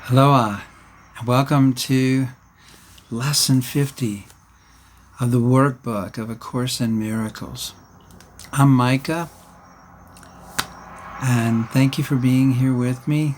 Aloha, and welcome to Lesson 50 of the Workbook of A Course in Miracles. I'm Micah, and thank you for being here with me.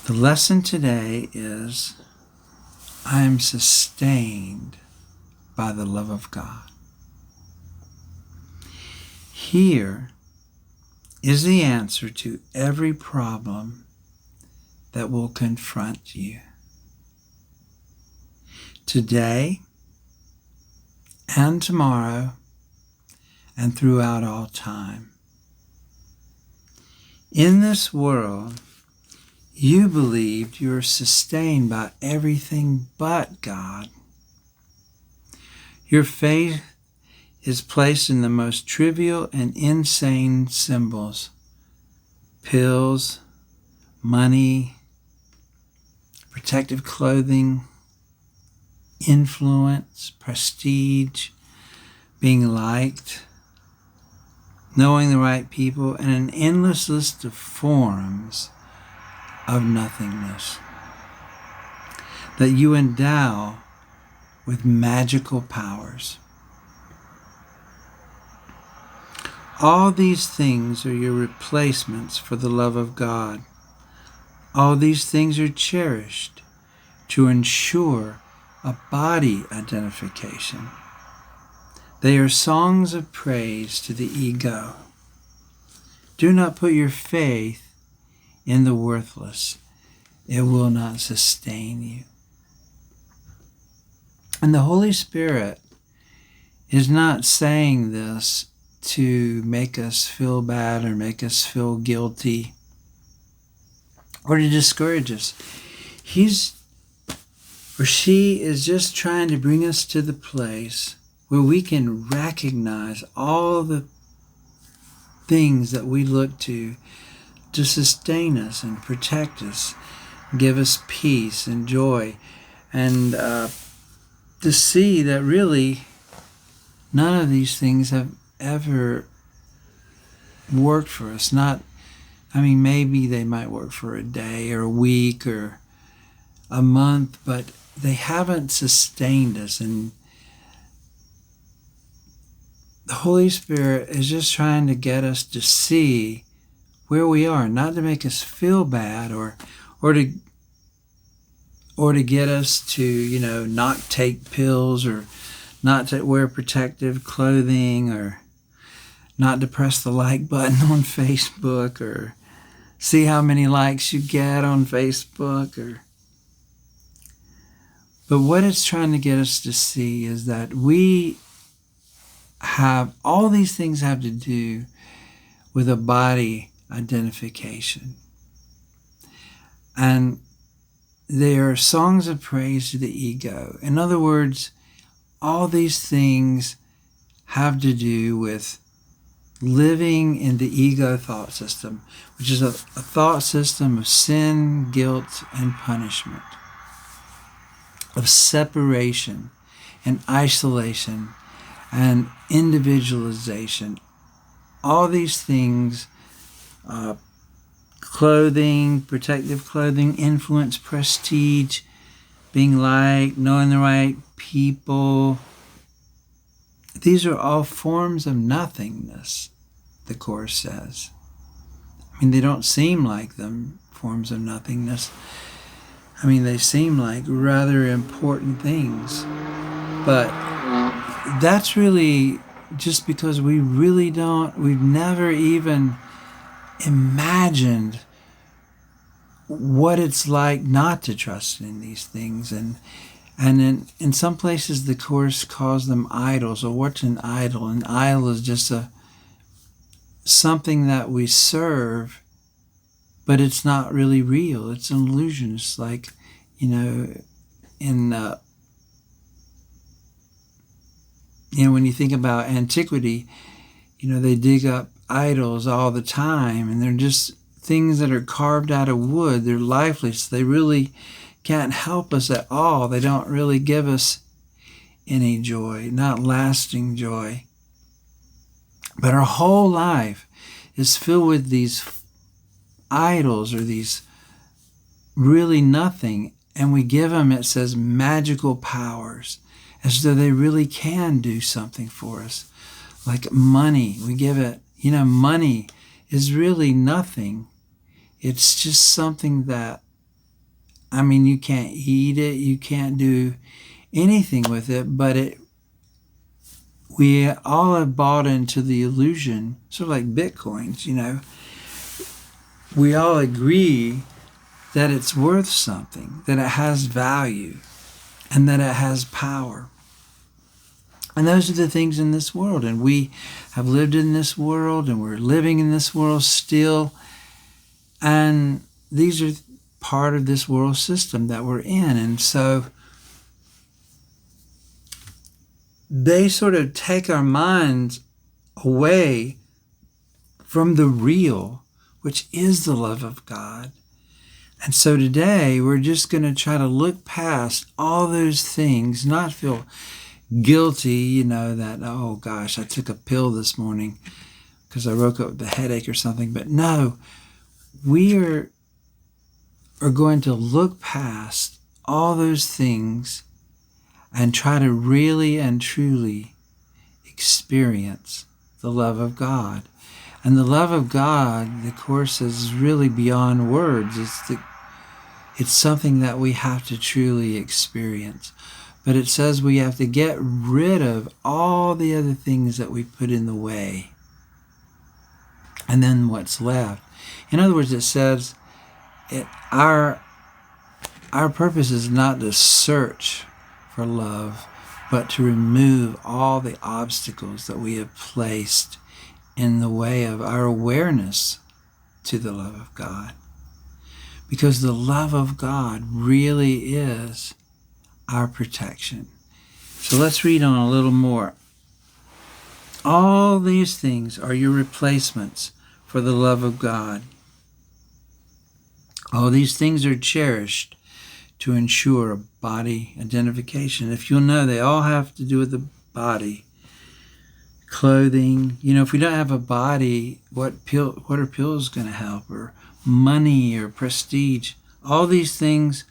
The lesson today is, I am sustained by the love of God. Here is the answer to every problem that will confront you today and tomorrow and throughout all time. In this world, you believed you were sustained by everything but God. Your faith is placed in the most trivial and insane symbols: pills, money, protective clothing, influence, prestige, being liked, knowing the right people, and an endless list of forms of nothingness that you endow with magical powers. All these things are your replacements for the love of God. All these things are cherished to ensure a body identification. They are songs of praise to the ego. Do not put your faith in the worthless. It will not sustain you. And the Holy Spirit is not saying this to make us feel bad or make us feel guilty or to discourage us. She is just trying to bring us to the place where we can recognize all the things that we look to sustain us and protect us, give us peace and joy, and to see that really none of these things have ever worked for us. Maybe they might work for a day or a week or a month, but they haven't sustained us. And the Holy Spirit is just trying to get us to see where we are, not to make us feel bad or to get us to, not take pills or not to wear protective clothing or not to press the like button on Facebook or see how many likes you get on Facebook. But what it's trying to get us to see is that all these things have to do with a body identification. And they are songs of praise to the ego. In other words, all these things have to do with living in the ego thought system, which is a thought system of sin, guilt, and punishment, of separation and isolation and individualization. All these things, clothing, protective clothing, influence, prestige, being liked, knowing the right people, these are all forms of nothingness, the Course says. They don't seem like them, forms of nothingness. They seem like rather important things. But that's really just because we've never even imagined what it's like not to trust in these things. And in some places the Course calls them idols. Or what's an idol? An idol is just something that we serve, but it's not really real. It's an illusion. It's like, when you think about antiquity, they dig up idols all the time, and they're just things that are carved out of wood. They're lifeless. They really can't help us at all. They don't really give us any joy, not lasting joy. But our whole life is filled with these idols or these really nothing, and we give them, it says, magical powers, as though they really can do something for us. Like money, we give it, money is really nothing. It's just something that, you can't eat it, you can't do anything with it, but we all have bought into the illusion, sort of like Bitcoins, We all agree that it's worth something, that it has value, and that it has power. And those are the things in this world. And we have lived in this world, and we're living in this world still. And these are part of this world system that we're in. And so they sort of take our minds away from the real, which is the love of God. And so today we're just going to try to look past all those things, not feel guilty, that, oh gosh, I took a pill this morning because I woke up with a headache or something. But no, we are going to look past all those things and try to really and truly experience the love of God. And the love of God, the Course says, is really beyond words. It's something that we have to truly experience. But it says we have to get rid of all the other things that we put in the way. And then what's left. In other words, it says our purpose is not to search for love, but to remove all the obstacles that we have placed in the way of our awareness to the love of God. Because the love of God really is our protection. So let's read on a little more. All these things are your replacements for the love of God. All these things are cherished to ensure a body identification. If you'll know, they all have to do with the body. Clothing, if we don't have a body, what are pills going to help? Or money or prestige? All these things,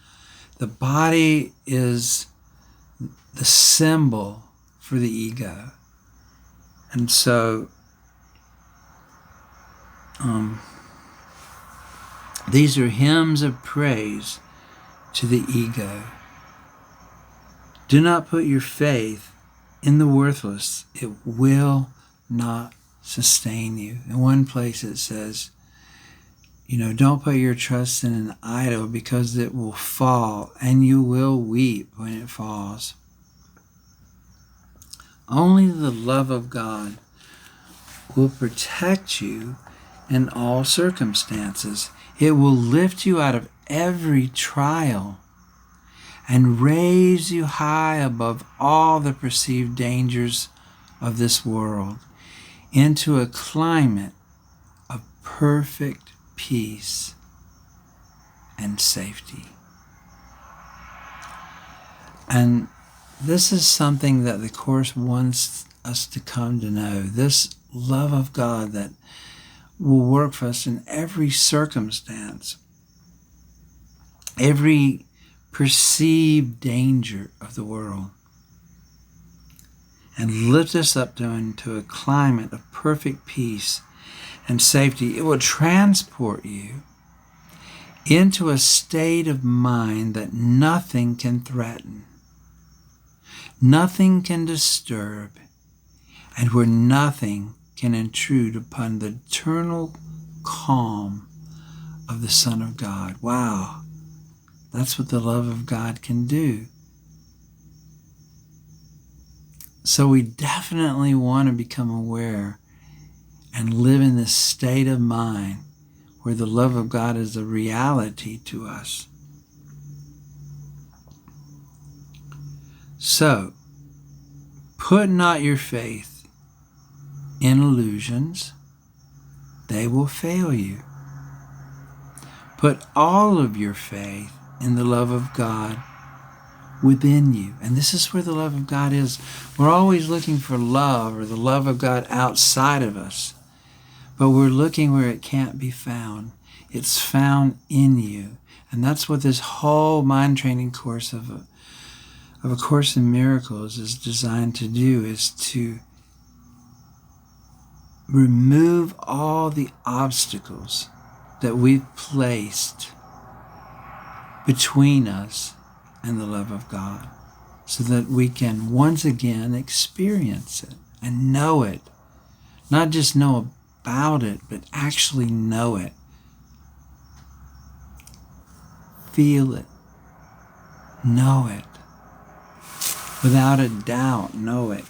the body is the symbol for the ego. And so these are hymns of praise to the ego. Do not put your faith in the worthless. It will not sustain you. In one place it says, don't put your trust in an idol because it will fall and you will weep when it falls. Only the love of God will protect you in all circumstances. It will lift you out of every trial and raise you high above all the perceived dangers of this world into a climate of perfect peace and safety. And this is something that the Course wants us to come to know. This love of God that will work for us in every circumstance, every perceived danger of the world, and lift us up into a climate of perfect peace and safety. It will transport you into a state of mind that nothing can threaten, nothing can disturb, and where nothing can intrude upon the eternal calm of the Son of God. Wow, that's what the love of God can do. So we definitely want to become aware and live in this state of mind where the love of God is a reality to us. So, put not your faith in illusions. They will fail you. Put all of your faith in the love of God within you. And this is where the love of God is. We're always looking for love or the love of God outside of us, but we're looking where it can't be found. It's found in you. And that's what this whole mind training course of A Course in Miracles is designed to do, is to remove all the obstacles that we've placed between us and the love of God, so that we can once again experience it and know it. Not just know about it, but actually know it. Feel it. Know it. Without a doubt, know it.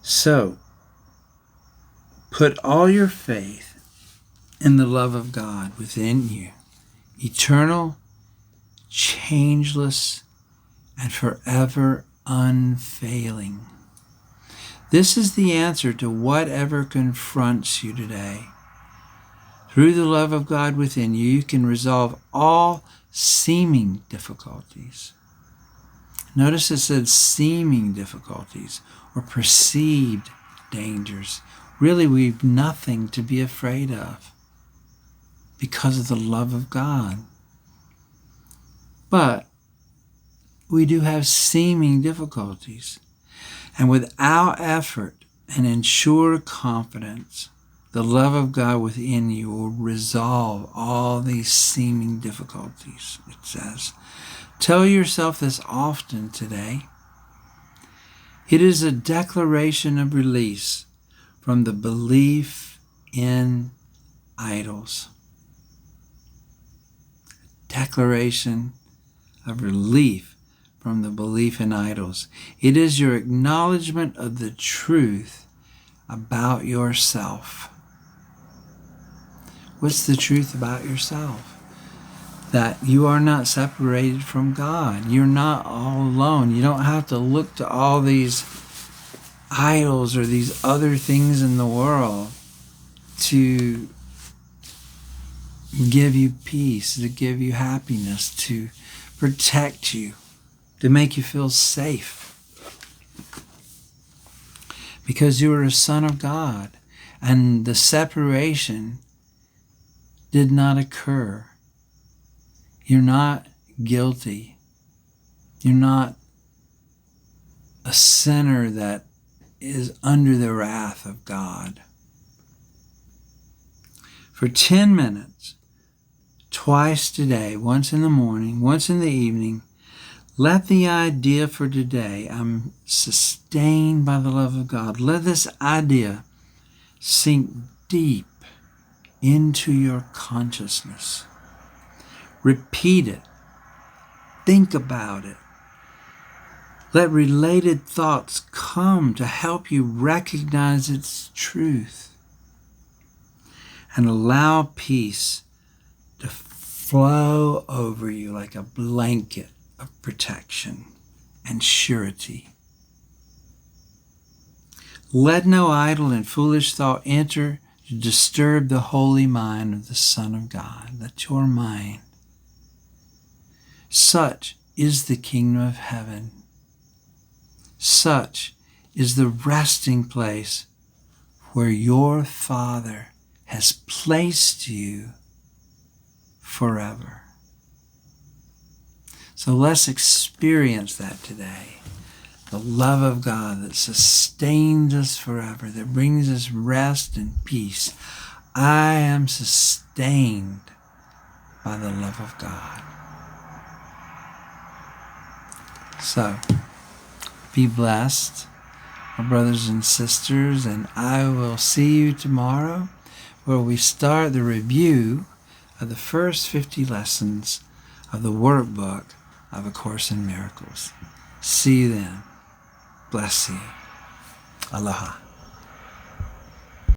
So, put all your faith in the love of God within you, eternal, changeless, and forever unfailing. This is the answer to whatever confronts you today. Through the love of God within you, you can resolve all seeming difficulties. Notice it said seeming difficulties or perceived dangers. Really, we've nothing to be afraid of because of the love of God. But we do have seeming difficulties. And without effort and in sure confidence, the love of God within you will resolve all these seeming difficulties, it says. Tell yourself this often today. It is a declaration of release from the belief in idols. Declaration of relief from the belief in idols. It is your acknowledgement of the truth about yourself. What's the truth about yourself? That you are not separated from God. You're not all alone. You don't have to look to all these idols or these other things in the world to give you peace, to give you happiness, to protect you, to make you feel safe. Because you are a son of God, and the separation did not occur. You're not guilty. You're not a sinner that is under the wrath of God. For 10 minutes, twice today, once in the morning, once in the evening, let the idea for today, I'm sustained by the love of God, let this idea sink deep into your consciousness. Repeat it. Think about it. Let related thoughts come to help you recognize its truth. And allow peace to flow over you like a blanket of protection and surety. Let no idle and foolish thought enter to disturb the holy mind of the Son of God. Let your mind. Such is the kingdom of heaven. Such is the resting place where your Father has placed you forever. So let's experience that today. The love of God that sustains us forever, that brings us rest and peace. I am sustained by the love of God. So, be blessed, my brothers and sisters, and I will see you tomorrow, where we start the review of the first 50 lessons of the workbook of A Course in Miracles. See you then. Bless you. Aloha.